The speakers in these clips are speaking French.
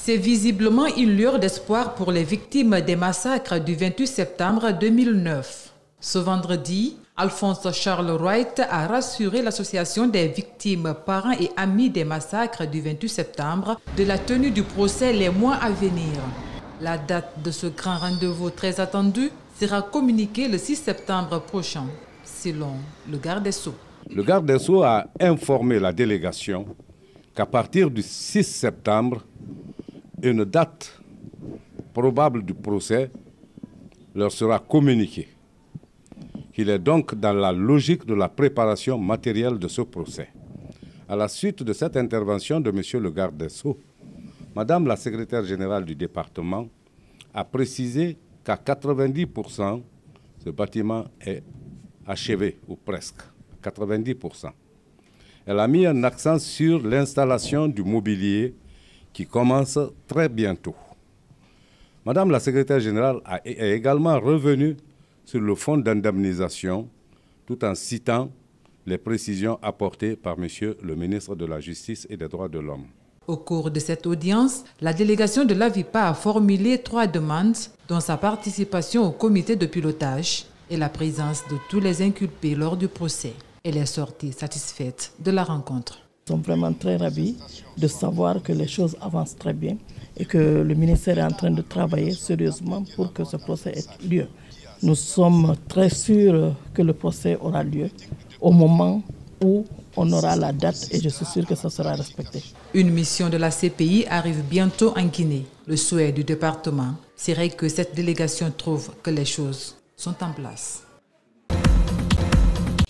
C'est visiblement une lueur d'espoir pour les victimes des massacres du 28 septembre 2009. Ce vendredi, Alphonse Charles Wright a rassuré l'association des victimes, parents et amis des massacres du 28 septembre de la tenue du procès les mois à venir. La date de ce grand rendez-vous très attendu sera communiquée le 6 septembre prochain, selon le garde des Sceaux. Le garde des Sceaux a informé la délégation qu'à partir du 6 septembre, une date probable du procès leur sera communiquée. Il est donc dans la logique de la préparation matérielle de ce procès. À la suite de cette intervention de M. le garde des Sceaux, Madame la secrétaire générale du département a précisé qu'à 90%, ce bâtiment est achevé, ou presque, 90%. Elle a mis un accent sur l'installation du mobilier qui commence très bientôt. Madame la secrétaire générale est également revenue sur le fonds d'indemnisation, tout en citant les précisions apportées par M. le ministre de la Justice et des Droits de l'Homme. Au cours de cette audience, la délégation de l'AVIPA a formulé 3 demandes, dont sa participation au comité de pilotage et la présence de tous les inculpés lors du procès. Elle est sortie satisfaite de la rencontre. Nous sommes vraiment très ravis de savoir que les choses avancent très bien et que le ministère est en train de travailler sérieusement pour que ce procès ait lieu. Nous sommes très sûrs que le procès aura lieu au moment où on aura la date et je suis sûre que ça sera respecté. Une mission de la CPI arrive bientôt en Guinée. Le souhait du département serait que cette délégation trouve que les choses sont en place.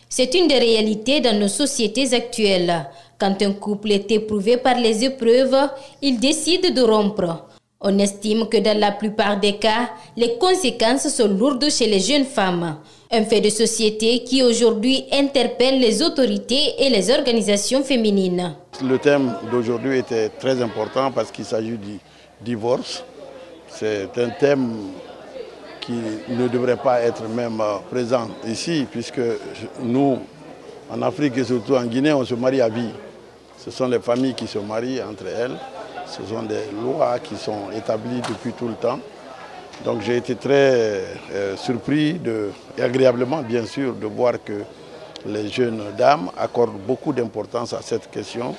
C'est une des réalités dans nos sociétés actuelles. Quand un couple est éprouvé par les épreuves, il décide de rompre. On estime que dans la plupart des cas, les conséquences sont lourdes chez les jeunes femmes. Un fait de société qui aujourd'hui interpelle les autorités et les organisations féminines. Le thème d'aujourd'hui était très important parce qu'il s'agit du divorce. C'est un thème qui ne devrait pas être même présent ici, puisque nous, en Afrique et surtout en Guinée, on se marie à vie. Ce sont les familles qui se marient entre elles. Ce sont des lois qui sont établies depuis tout le temps. Donc j'ai été très surpris et agréablement bien sûr de voir que les jeunes dames accordent beaucoup d'importance à cette question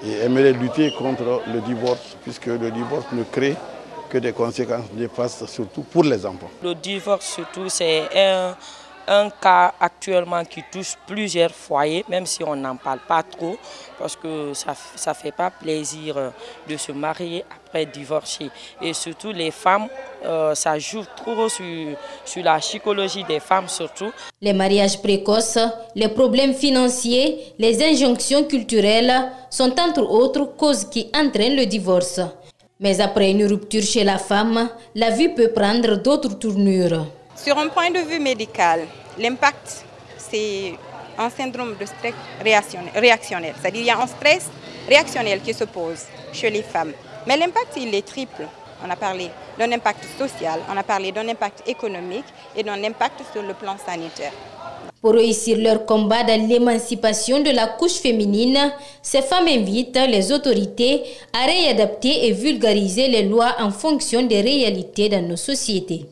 et aimeraient lutter contre le divorce, puisque le divorce ne crée que des conséquences néfastes, surtout pour les enfants. Le divorce surtout, c'est un cas actuellement qui touche plusieurs foyers, même si on n'en parle pas trop, parce que ça ne fait pas plaisir de se marier après divorcer. Et surtout les femmes, ça joue trop sur la psychologie des femmes surtout. Les mariages précoces, les problèmes financiers, les injonctions culturelles sont entre autres causes qui entraînent le divorce. Mais après une rupture chez la femme, la vie peut prendre d'autres tournures. Sur un point de vue médical, l'impact, c'est un syndrome de stress réactionnel. C'est-à-dire qu'il y a un stress réactionnel qui se pose chez les femmes. Mais l'impact, il est triple. On a parlé d'un impact social, on a parlé d'un impact économique et d'un impact sur le plan sanitaire. Pour réussir leur combat dans l'émancipation de la couche féminine, ces femmes invitent les autorités à réadapter et vulgariser les lois en fonction des réalités dans nos sociétés.